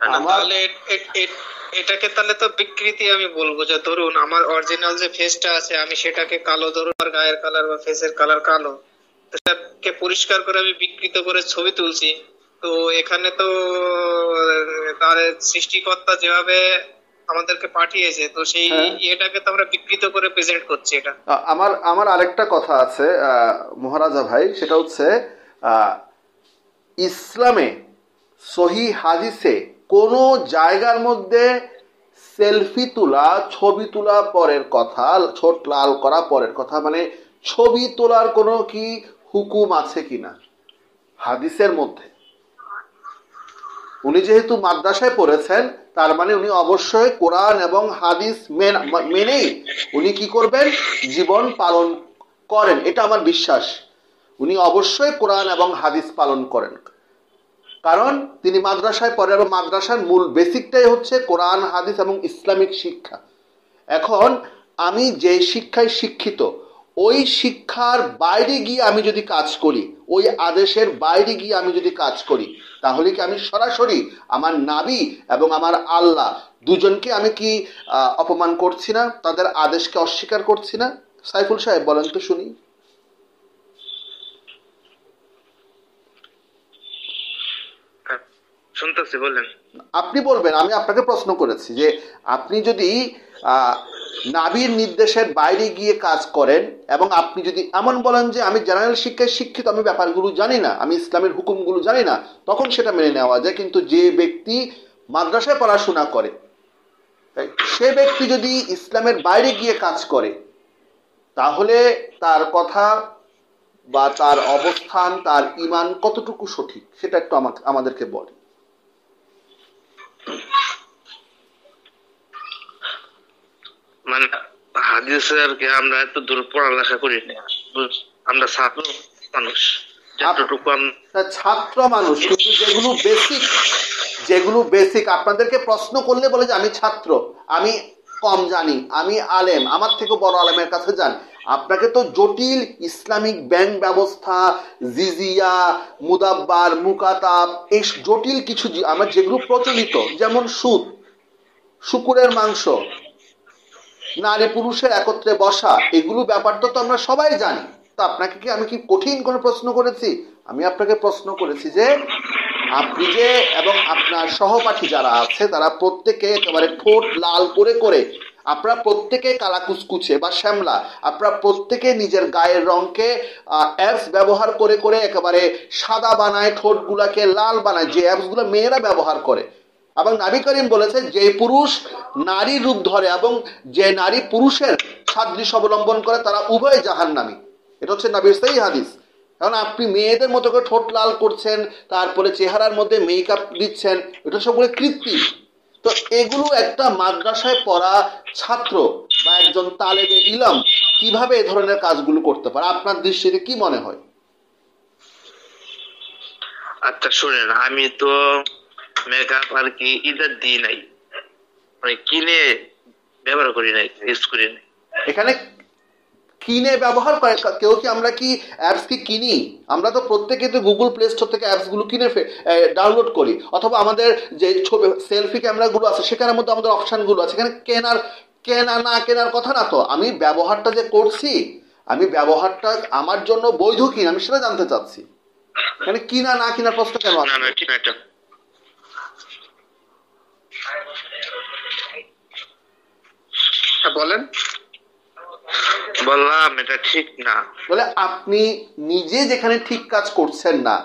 আমার তাহলে এটাকে তাহলে তো বিকৃতি আমি বলবো, যে ধরুন আমার অরিজিনাল যে ফেসটা আছে আমি সেটাকে কালো, ধরুন আমার গায়ের কালার বা ফেসের কালার কালো, তো সেটাকে পরিষ্কার করে আমি বিকৃত করে ছবি তুলছি। তো এখানে তো তার সৃষ্টিকর্তা যেভাবে আমাদেরকে পাঠিয়েছে, তো সেই হ্যাঁ, ইয়েটাকে তো আমরা বিকৃত করে প্রেজেন্ট করছি এটা। আমার আমার আরেকটা কথা আছে মহারাজা ভাই, সেটা হচ্ছে আহ, ইসলামে সহি হাদিসে কোনো জায়গার মধ্যে সেলফি তোলা, ছবি তোলা পরের কথা, ছোট লাল করা পরের কথা, মানে ছবি তোলার কোনো কি হুকুম আছে কিনা হাদিসের মধ্যে? উনি যেহেতু মাদ্রাসায় পড়েছেন, তার মানে উনি অবশ্যই কোরআন এবং হাদিস মেনেই উনি কি করবেন, জীবন পালন করেন, এটা আমার বিশ্বাস। উনি অবশ্যই কোরআন এবং হাদিস পালন করেন, কারণ তিনি মাদ্রাসায় পড়েন এবং মাদ্রাসার মূল বেসিকটাই হচ্ছে কোরআন হাদিস এবং ইসলামিক শিক্ষা। এখন আমি যে শিক্ষায় শিক্ষিত, ওই শিক্ষার বাইরে গিয়ে আমি যদি কাজ করি, ওই আদেশের বাইরে গিয়ে আমি যদি কাজ করি, তাহলে কি আমি সরাসরি আমার নাবি এবং আমার আল্লাহ দুজনকে আমি কি অপমান করছি না, তাদের আদেশকে অস্বীকার করছি না? সাইফুল সাহেব বলেন তো শুনি। শুনতেছি, বললেন। আপনি বলবেন, আমি আপনাকে প্রশ্ন করেছি যে আপনি যদি নাবির নির্দেশের বাইরে গিয়ে কাজ করেন এবং আপনি যদি এমন বলেন যে আমি জেনারেল শিক্ষায় শিক্ষিত, আমি ব্যাপারগুলো জানি না, আমি ইসলামের হুকুমগুলো জানি না, তখন সেটা মেনে নেওয়া যায়। কিন্তু যে ব্যক্তি মাদ্রাসায় পড়াশোনা করে, সে ব্যক্তি যদি ইসলামের বাইরে গিয়ে কাজ করে, তাহলে তার কথা বা তার অবস্থান, তার ইমান কতটুকু সঠিক, সেটা একটু আমাদেরকে বলে। মানে হাদিসের কি আমরা এত দূর পড়ালেখা করি না, আমরা ছাত্র মানুষ, যতটুকু ছাত্র মানুষ, কিন্তু যেগুলো বেসিক আপনাদেরকে প্রশ্ন করলে বলে যে আমি ছাত্র, আমি কম জানি, আমি আলেম, আমার থেকে বড় আলেমের কাছে যান। আপনাকে তো জটিল ইসলামিক ব্যাংক ব্যবস্থা, জিজিয়া, মুদাব্বার, মুকাতাব, এই জটিল কিছু আমার যেগুলো প্রচলিত, যেমন সুদ, শুকুরের মাংস, নারী পুরুষের একত্রে বসা, এগুলো ব্যাপারটা তো আমরা সবাই জানি। তো আপনাকে কি আমি কি কঠিন কোনো প্রশ্ন করেছি? আমি আপনাকে প্রশ্ন করেছি যে আপনি যে এবং আপনার সহপাঠী যারা আছে তারা প্রত্যেকে একেবারে ঠোঁট লাল করে করে, আপনারা প্রত্যেকে কালা কুচকুচে বা শ্যামলা, আপনারা প্রত্যেকে নিজের গায়ের রঙকে অ্যাপস ব্যবহার করে করে একেবারে সাদা বানায়, ঠোঁটগুলাকে লাল বানায়, যে অ্যাপসগুলো মেয়েরা ব্যবহার করে। এবং নবী করিম বলেছে যে পুরুষ নারীর রূপ ধরে এবং যে নারী পুরুষের সাদৃশ্য অবলম্বন করে তারা উভয় জাহান্নামী। এটা হচ্ছে নবীর সহিহ হাদিস। কারণ আপনি মেয়েদের মতো করে ঠোঁট লাল করছেন, তারপরে চেহারার মধ্যে মেকআপ দিচ্ছেন, এটা সবগুলো কৃত্রিম। তো এগুলো একটা মাদ্রাসায় পড়া ছাত্র বা একজন তালেবে ইলম কিভাবে এ ধরনের কাজগুলো করতে পারে, আপনার দৃষ্টিতে কি মনে হয়? আচ্ছা শুনেন, আমি তো মেকআপ আর কি ঈদের দিই নাই, মানে কিনে ব্যবহার করি নাই, ইউজ করি নাই। এখানে কিনে ব্যবহার করে কেউ কি, আমরা কি অ্যাপস কি কিনি? আমরা তো প্রত্যেকে তো গুগল প্লে স্টোর থেকে অ্যাপসগুলো কিনে ডাউনলোড করি, অথবা আমাদের যে ছবি সেলফি ক্যামেরাগুলো আছে সেখানের মধ্যে আমাদের অপশানগুলো আছে। এখানে কেনা না কেনার কথা না, তো আমি ব্যবহারটা যে করছি, আমি ব্যবহারটা আমার জন্য বৈধ কিনা আমি সেটা জানতে চাচ্ছি। এখানে কিনা না কিনার প্রশ্ন কেন আছে? বলেন। বললাম এটা ঠিক না। বলে আপনি নিজে যেখানে ঠিক কাজ করছেন না,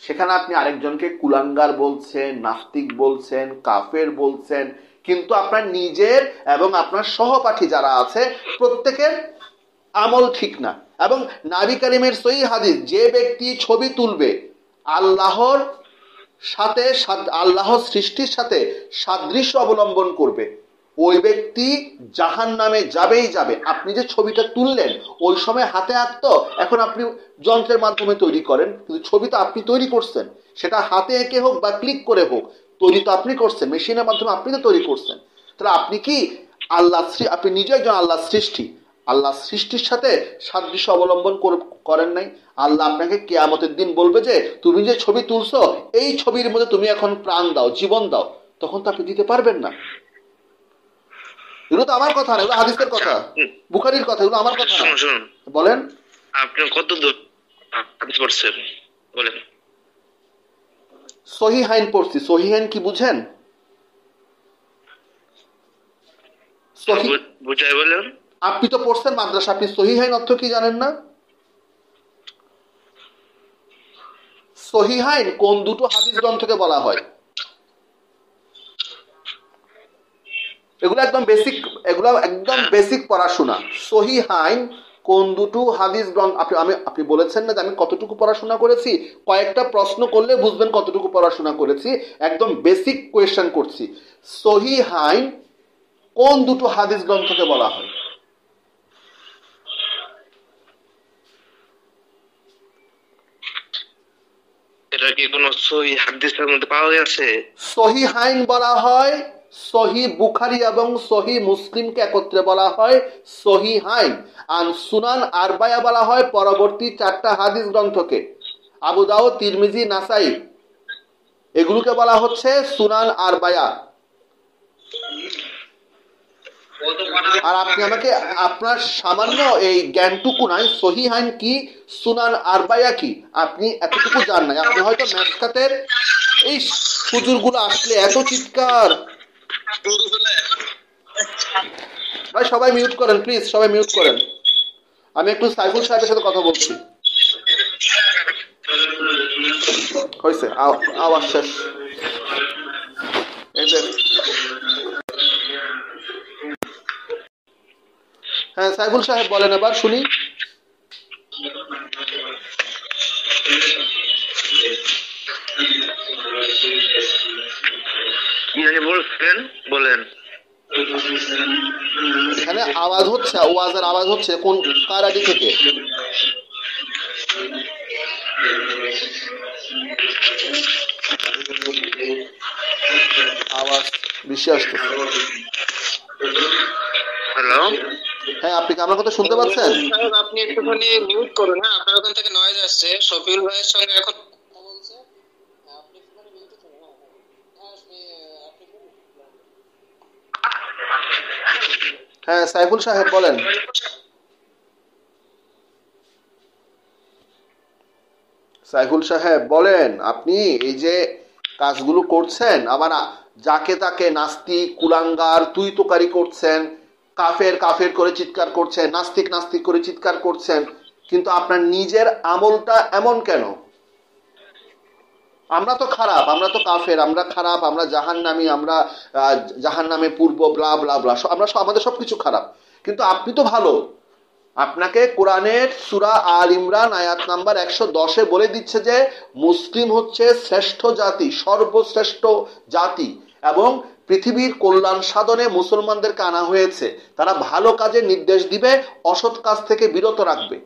সেখানে আপনি আরেকজনকে কুলাঙ্গার বলছেন, নাস্তিক বলছেন, কাফের বলছেন, কিন্তু আপনার নিজের এবং আপনার সহপাঠী যারা আছে প্রত্যেকের আমল ঠিক না। এবং নবী করিমের সহিহ হাদিস, যে ব্যক্তি ছবি তুলবে আল্লাহর সাথে, আল্লাহর সৃষ্টির সাথে সাদৃশ্য অবলম্বন করবে, ওই ব্যক্তি জাহান্নামে যাবেই যাবে। আপনি যে ছবিটা তুললেন ওই সময় হাতে আঁকতো, এখন আপনি যন্ত্রের মাধ্যমে তৈরি করেন, কিন্তু ছবি তো আপনি তৈরি করছেন, সেটা হাতে এঁকে হোক বা ক্লিক করে হোক, তৈরি তো আপনি করছেন, মেশিনের মাধ্যমে আপনি তো তৈরি করছেন। তাহলে আপনি কি আল্লাহ, আপনি নিজে একজন আল্লাহ সৃষ্টি, আল্লাহ সৃষ্টির সাথে সাদৃশ্য অবলম্বন করেন নাই? আল্লাহ আপনাকে কিয়ামতের দিন বলবে যে তুমি যে ছবি তুলছো এই ছবির মধ্যে তুমি এখন প্রাণ দাও, জীবন দাও, তখন তো আপনি দিতে পারবেন না। এগুলো তো আমার কথা না, এগুলো হাদিসের কথা, বুখারীর কথা, এগুলো আমার কথা না। শুনুন, বলেন আপনি কত দূর হাদিস পড়ছেন বলেন। সহিহাইন পড়ছি। সহিহাইন কি বুঝেন? বুঝাই বলেন। আপনি তো পড়ছেন মাদ্রাসা, আপনি সহিহাইন অর্থ কি জানেন না? সহিহাইন কোন দুটো হাদিস গ্রন্থকে বলা হয়? এগুলো একদম বেসিক পড়াশোনা। সহিহাইন কোন দুটো হাদিস গ্রন্থ? আপনি বলেছেন না যে আমি কতটুকু পড়াশোনা করেছি? কয়েকটা প্রশ্ন করলে বুঝবেন কতটুকু পড়াশোনা করেছি। একদম বেসিক কোয়েশ্চেন করছি। সহিহাইন কোন দুটো হাদিস গ্রন্থকে বলা হয়? এটা কি কোন সহিহ হাদিসের মধ্যে পাওয়া গেছে? সহিহাইন বলা হয় সহি বুখারী এবং সহি মুসলিমকে একত্রে বলা হয় সহিহাইন। আর সুনান আরবায়া বলা হয় পরবর্তী 4টা হাদিস গ্রন্থকে, আবু দাউদ, তিরমিজি, নাসাই, এগুলোকে বলা হচ্ছে সুনান আরবায়া। আর আপনি আমাকে আপনার সামান্য এই জ্ঞানটুকু নাই, সহিহাইন কি সুনান আরবায়া কি আপনি এতটুকু জান নাই। আপনি হয়তো ম্যাসকাতের এই হুজুরগুলো আসলে এত চিৎকার। ভাই সবাই মিউট করেন প্লিজ, সবাই মিউট করেন। আমি একটু সাইফুল সাহেবের সাথে কথা বলছি। হয়েছে, আওয়াজ শেষ। হ্যাঁ সাইফুল সাহেব বলেন, এবার শুনি। বলেন। এখানে আওয়াজ হচ্ছে, ওয়াজের আওয়াজ হচ্ছে, কোন কার আগে থেকে? আওয়াজ বেশি আসতেছে। হ্যালো, হ্যাঁ আপনি কি আমার কথা শুনতে পাচ্ছেন? আপনি একটুখানি মিউট করুন। হ্যাঁ, আপনার ওখান থেকে নয়েজ আসছে। শফিউল ভাইয়ের সঙ্গে এখন কথা বলছে। আপনি একটুখানি মিউট করুন। হ্যাঁ সাইফুল সাহেব বলেন। সাইফুল সাহেব বলেন, আপনি এই যে কাজগুলো করছেন, আবার যাকে তাকে নাস্তিক, কুলাঙ্গার, তুই তোকারি করছেন, কাফের কাফের করে চিৎকার করছেন, নাস্তিক নাস্তিক করে চিৎকার করছেন, কিন্তু আপনার নিজের আমলটা এমন কেন? আমরা তো খারাপ, আমরা তো কাফের, আমরা খারাপ, আমরা জাহান্নামী, আমরা জাহান্নামে পূর্ব, ব্লা ব্লা ব্লা, আমরা আমাদের সবকিছু খারাপ, কিন্তু আপনি তো ভালো। আপনাকে কোরআনের সূরা আল ইমরান আয়াত নাম্বার 110-এ বলে দিচ্ছে যে মুসলিম হচ্ছে শ্রেষ্ঠ জাতি, সর্বশ্রেষ্ঠ জাতি, এবং পৃথিবীর কল্যাণ সাধনে মুসলমানদেরকে আনা হয়েছে। তারা ভালো কাজের নির্দেশ দিবে, অসৎ কাজ থেকে বিরত রাখবে।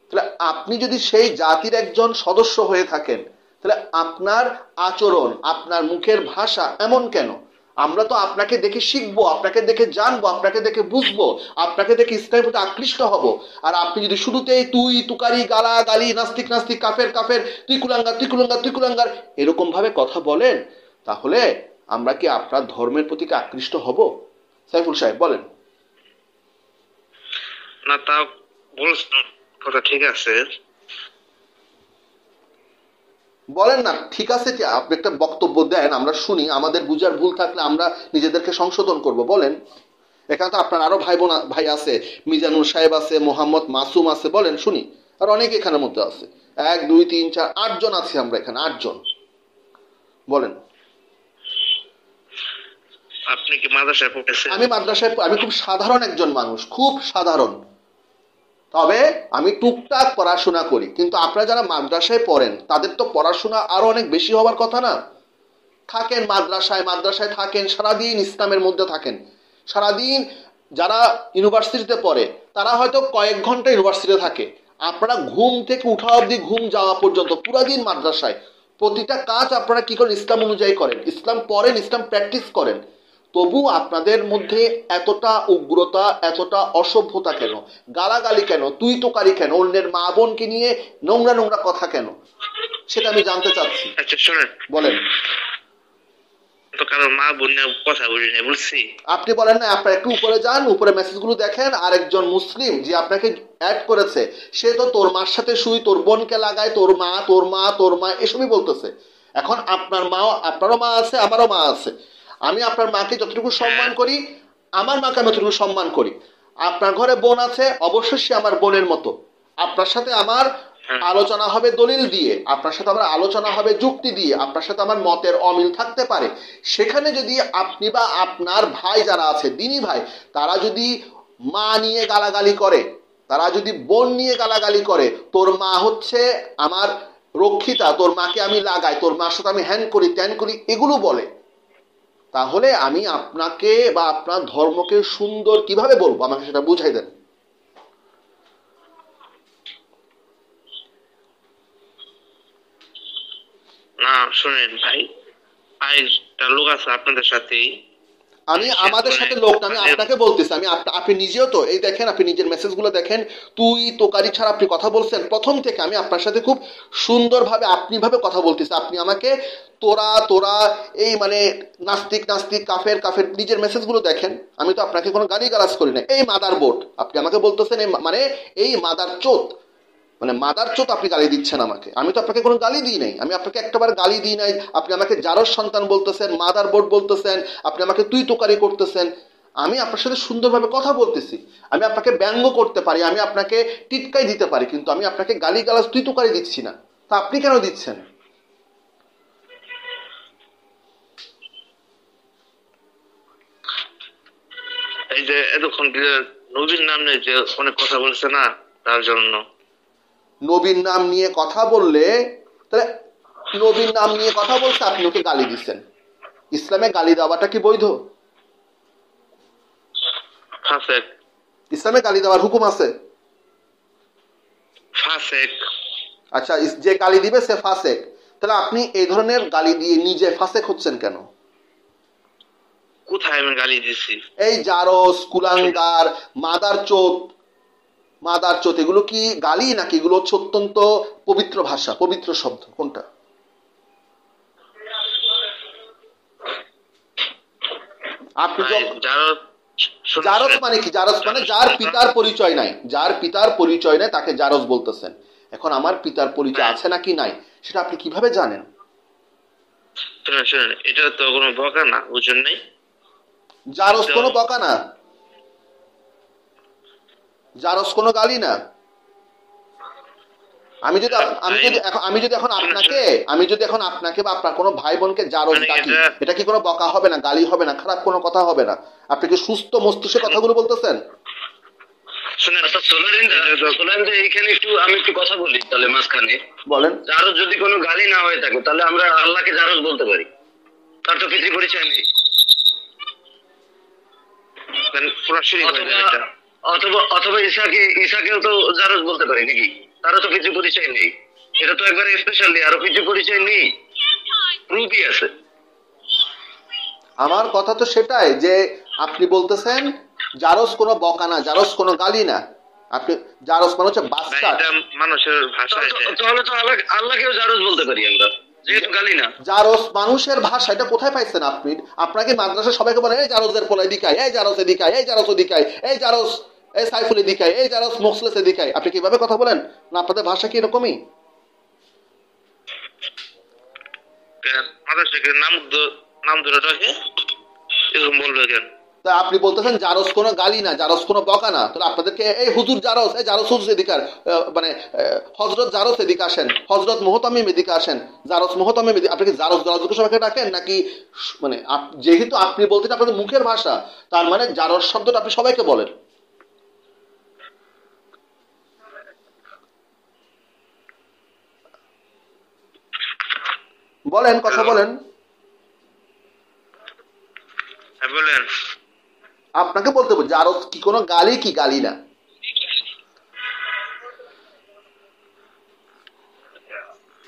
তাহলে আপনি যদি সেই জাতির একজন সদস্য হয়ে থাকেন, তাহলে আপনার আচরণ, আপনার মুখের ভাষা এমন কেন? আমরা তো আপনাকে দেখে শিখবো, আপনাকে দেখে জানবো, আপনাকে দেখে বুঝবো, আপনাকে দেখে ইসলামের প্রতি আকৃষ্ট হব। আর আপনি যদি শুরুতেই তুই তুকারি, গালা গালি, নাস্তিক নাস্তিক, কাফের কাফের, তুই কুলাঙ্গার তুই কুলাঙ্গার তুই কুলাঙ্গার এরকম ভাবে কথা বলেন, তাহলে আমরা কি আপনার ধর্মের প্রতি আকৃষ্ট হব? সাইফুল সাহেব বলেন। না তা বলছেন, কথা ঠিক আছে। বলেন না ঠিক আছে কি, আপনি একটা বক্তব্য দেন, আমরা শুনি, আমাদের বুঝার ভুল থাকলে আমরা নিজেদেরকে সংশোধন করব। বলেন। এখানে তো আপনার আরো ভাই আছে, মিজানুর সাহেব আছে, মোহাম্মদ মাসুম আছে, বলেন শুনি। আর অনেকে এখানের মধ্যে আছে, 1 2 3 4 8 জন আছি আমরা এখানে, 8 জন। বলেন। আপনি কি মাদ্রাসায় পড়েছেন? আমি মাদ্রাসায়, আমি খুব সাধারণ একজন মানুষ, খুব সাধারণ, তবে আমি টুকটাক পড়াশোনা করি। কিন্তু আপনারা যারা মাদ্রাসায় পড়েন তাদের তো পড়াশোনা আরো অনেক বেশি হওয়ার কথা না? থাকেন মাদ্রাসায় থাকেন, সারাদিন ইসলামের মধ্যে থাকেন, সারাদিন। যারা ইউনিভার্সিটিতে পড়ে তারা হয়তো কয়েক ঘন্টা ইউনিভার্সিটিতে থাকে, আপনারা ঘুম থেকে উঠা অবধি ঘুম যাওয়া পর্যন্ত পুরা দিন মাদ্রাসায়। প্রতিটা কাজ আপনারা কি করেন? ইসলাম অনুযায়ী করেন, ইসলাম পড়েন, ইসলাম প্র্যাকটিস করেন। তবু আপনাদের মধ্যে এতটা উগ্রতা, এতটা অসভ্যতা কেন? গালাগালি কেন? তুই তোকারি কেন? অন্যের মা বোনকে নিয়ে নোংরা নোংরা কথা কেন? সেটা আমি জানতে চাচ্ছি। আচ্ছা শুনেন, বলেন। গতকাল আমার মা বোনের কথা বলি না, বুঝছি? আপনি বলেন না, আপনার একটু উপরে যান, উপরে মেসেজগুলো দেখেন, আরেকজন মুসলিম যে আপনাকে অ্যাড করেছে সে তো তোর মার সাথে শুই, তোর বোনকে লাগায়, তোর মা তোর মা তোর মা এসবই বলতেছে। এখন আপনার মা, আপনারও মা আছে আমারও মা আছে, আমি আপনার মাকে যতটুকু সম্মান করি আমার মাকে আমি যতটুকু সম্মান করি। আপনার ঘরে বোন আছে, অবশ্যই সে আমার বোনের মতো। আপনার সাথে আমার আলোচনা হবে দলিল দিয়ে, আপনার সাথে আমার আলোচনা হবে যুক্তি দিয়ে, আপনার সাথে আমার মতের অমিল থাকতে পারে। সেখানে যদি আপনি বা আপনার ভাই যারা আছে দিনী ভাই, তারা যদি মা নিয়ে গালাগালি করে, তারা যদি বোন নিয়ে গালাগালি করে, তোর মা হচ্ছে আমার রক্ষিতা, তোর মাকে আমি লাগাই, তোর মার সাথে আমি হ্যান করি ত্যান করি, এগুলো বলে, তাহলে আমি আপনাকে বা আপনার ধর্মকে সুন্দর কিভাবে বলবো? আমাকে সেটা বুঝাই দেন। না শুনেন ভাই, আরেকটা লোক আছে আপনাদের সাথেই। আমি আমাদের সাথে লোক না, আমি আপনাকে বলতেছি, আমি আপনি নিজেও তো এই দেখেন, আপনি নিজের মেসেজগুলো দেখেন, তুই তোকারি ছাড়া আপনি কথা বলছেন প্রথম থেকে। আমি আপনার সাথে খুব সুন্দরভাবে আপনি ভাবে কথা বলতেছি, আপনি আমাকে তোরা তোরা এই মানে নাস্তিক নাস্তিক কাফের কাফের, নিজের মেসেজগুলো দেখেন। আমি তো আপনাকে কোনো গালি গালাজ করি না। এই মাদার বোর্ড আপনি আমাকে বলতেছেন, মানে এই মাদার চোত, মানে মাদার চোত আপনি গালি দিচ্ছেন আমাকে। আমি তো আপনাকে কোনো গালি দিই নাই, আমি আপনাকে একটাবার গালি দিই নাই। আপনি আমাকে জারজ সন্তান বলতেছেন, মাদার বোর্ড বলতেছেন, আপনি আমাকে তুই তোকারি করতেছেন। আমি আপনার সাথে সুন্দরভাবে কথা বলতেছি, আমি আপনাকে ব্যঙ্গ করতে পারি, আমি আপনাকে টিটকাই দিতে পারি, কিন্তু আমি আপনাকে গালি গালাজ তুই তোকারি দিচ্ছি না। তা আপনি কেন দিচ্ছেন? এই যে এতক্ষণ নবীর নাম নিয়ে যে অনেক কথা বলছে না, তার জন্য। নবীর নাম নিয়ে কথা বললে, তাহলে নবীর নাম নিয়ে কথা বলছে, আপনি ওকে গালি দিচ্ছেন। ইসলামে গালি দেওয়াটা কি বৈধ? ফাসেক। ইসলামে গালি দেওয়ার হুকুম আছে? ফাসেক। আচ্ছা, যে গালি দিবে সে ফাসেক, তাহলে আপনি এই ধরনের গালি দিয়ে নিজে ফাসেক হচ্ছেন কেন? কোথায় আমি গালি দিছি? এই জারস, কুলাঙ্গার, মাদার চোত, মাদার চোত, এগুলো কি গালি নাকি এগুলো হচ্ছে অত্যন্ত পবিত্র ভাষা, পবিত্র শব্দ? কোনটা? আপনি জারস মানে কি? জারস মানে যার পিতার পরিচয় নাই, যার পিতার পরিচয় নাই তাকে জারস বলতেছেন। এখন আমার পিতার পরিচয় আছে নাকি নাই সেটা আপনি কিভাবে জানেন? শুনেন, এটা তো কোনো বকা না, বুঝুন নাই? জারস কোনো বকা না, জারস কোনো গালি না। আমি যদি এখন আপনাকে বা আপনার কোনো ভাই বোনকে জারস ডাকি, এটা কি কোনো বকা হবে না, গালি হবে না, খারাপ কোনো কথা হবে না? আপনি কি সুস্থ মস্তিষ্কে কথাগুলো বলতেছেন? এইখানে আমি একটু কথা বলি তাহলে মাঝখানে। বলেন। জারজ যদি কোনো গালি না হয়ে থাকে তাহলে আমরা আল্লাহকে জারজ বলতে পারি, তার তো পিতৃ পরিচয় নেই। অথবা ঈসাকেও তো জারজ বলতে পারি নাকি? তারও তো পিতৃ পরিচয় নেই। এটা তো একবারে স্পেশালি, আরো পিতৃ পরিচয় নেই, প্রুফই আছে। আমার কথা তো সেটাই যে আপনি বলতেছেন জারজ কোনো বকা না, জারজ কোনো গালি না। আপনি জারজ মানে হচ্ছে বাস্টার্ড, মানুষের ভাষা। তাহলে তো আল্লাহকেও জারজ বলতে পারি আমরা, যেহেতু গালি না। জারজ মানুষের ভাষা, এটা কোথায় পাইছেন আপনি? আপনাকে মাদ্রাসা সবাইকে বলেন এই জারজের পোলাই দিকায়, এই জারজ এদিকায়, এই জারজ ওদিকায়, এই জারজ এই সাইফুল এদিকায়, এই জারজ মুখলেস এদিকায়। আপনি কিভাবে কথা বলেন না? আপনাদের ভাষা কি এরকমই? নাম ধরে রাখে এরকম বলবে কেন? তা আপনি বলতেছেন জারজ কোনো গালি না, জারজ কোনো বকা না, তাহলে আপনাদেরকে এই হুজুর জারজ, এই জারজ হুজুর এদিকার, মানে হজরত জারজ এদিকে আসেন, হজরত মোহতামিম এদিকে আসেন, জারজ মোহতামিম এদিকে, আপনি কি জারজ জারজকে সবাইকে ডাকেন নাকি? মানে যেহেতু আপনি বলতেন আপনাদের মুখের ভাষা, তার মানে জারজ শব্দটা আপনি সবাইকে বলেন। বলেন, কথা বলেন। বলেন। আপনাকে বলতে বলছি জারজ কি কোনো গালি কি গালি না?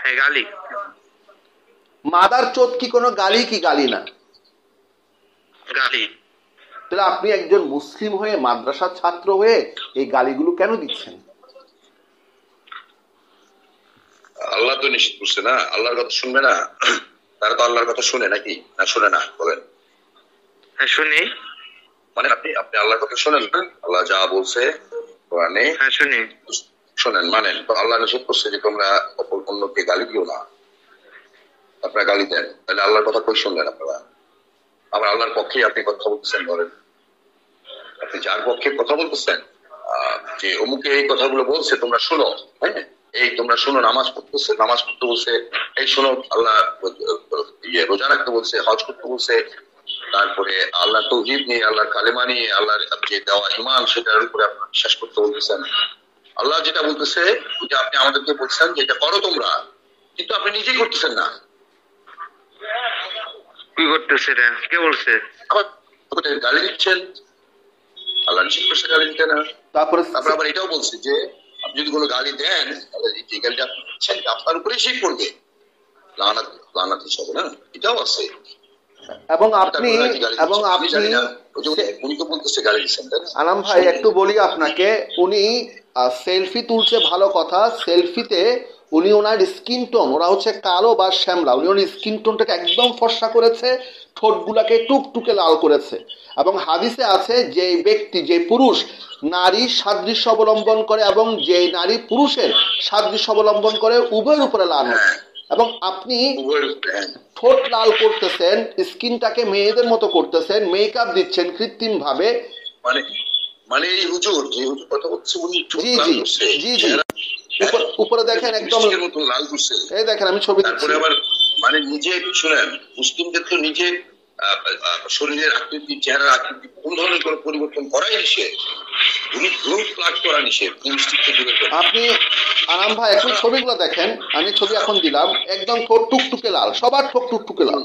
হ্যাঁ গালি। মাদার চোদ কি কোনো গালি কি গালি না? গালি। তাহলে আপনি একজন মুসলিম হয়ে মাদ্রাসার ছাত্র হয়ে এই গালিগুলো কেন দিচ্ছেন? আল্লাহ তো নিষেধ করছে না, আল্লাহর কথা শুনবে না, তারা তো আল্লাহর কথা শুনে নাকি? না শুনে না? বলেন। হ্যাঁ শুনি। মানে আপনি আপনি আল্লাহর কথা শোনেন না? আল্লাহ যা বলছে কোরআনে হ্যাঁ শুনি। শোনেন, মানেন। তো আল্লাহ নিষেধ করছে যে তোমরা অপর অন্যকে গালি দিও না, আপনারা গালি দেন, তাহলে আল্লাহর কথা কই শুনলেন আপনারা? আবার আল্লাহর পক্ষে আপনি কথা বলতেছেন, বলেন আপনি যার পক্ষে কথা বলতেছেন যে অমুকে এই কথাগুলো বলছে তোমরা শোনো, হ্যাঁ এই তোমরা শোনো, নামাজ পড়তেছে, নামাজ পড়তে বলছে, এই শোনো আল্লাহ রোজা রাখতে বলছে, হজ করতে বলছে, তারপরে আল্লাহ তৌহিদ নিয়ে, আল্লাহর কালেমা নিয়ে, আল্লাহর যে দেওয়া ইমান সেটার উপরে আপনারা বিশ্বাস করতে বলতেছেন। আল্লাহ যেটা বলতেছে যে আপনি আমাদেরকে বলছেন যে এটা করো তোমরা, কিন্তু আপনি নিজেই করতেছেন না। কি করতেছে রে? কে বলছে? আবার গালি দিচ্ছেন, আল্লাহ নিষেধ করছে গালি দিতে না। তারপরে তারপর আবার এটাও বলছে যে আপনি যদি কোনো গালি দেন তাহলে যে গালিটা আপনি দিচ্ছেন আপনার উপরেই সেই পড়বে, লানাত লানাত হিসাবে, না এটাও আছে। এবং আপনি উনি তো বলতেছে গালি দিচ্ছেন, তাই না? আনাম ভাই একটু বলি আপনাকে, উনি সেলফি তুলছে ভালো কথা, সেলফিতে উনি ওনার স্কিন টোন, ওরা হচ্ছে কালো বা শ্যামলা, উনি ওনার স্কিন টোনটাকে একদম ফর্সা করেছে, ঠোঁটগুলাকে টুকটুকে লাল করেছে। এবং হাদিসে আছে যে ব্যক্তি, যে পুরুষ নারীর সাদৃশ্য অবলম্বন করে এবং যে নারী পুরুষের সাদৃশ্য অবলম্বন করে উভয়ের উপরে লানত। এবং আপনি ঠোঁট লাল করতেছেন, স্কিনটাকে মেয়েদের মতো করতেছেন, মেকআপ দিচ্ছেন কৃত্রিম ভাবে। মানে মানে এই হুজুর যে হুজুর কথা বলছে উনি জি জি জি জি উপরে দেখেন একদম লাল করছে, এই দেখেন আমি ছবি দিচ্ছি। তারপরে আবার মানে নিজে শুনেন, মুসলিমদের তো নিজে শরীরের আকৃতি, চেহারার আকৃতি কোন ধরনের কোনো পরিবর্তন করাই নিষেধ, উনি গ্রুপ প্লাগ করা নিষেধ। আপনি আনাম ভাই একটু ছবিগুলো দেখেন, আমি ছবি এখন দিলাম, একদম ঠোঁট টুকটুকে লাল, সবার ঠোঁট টুকটুকে লাল।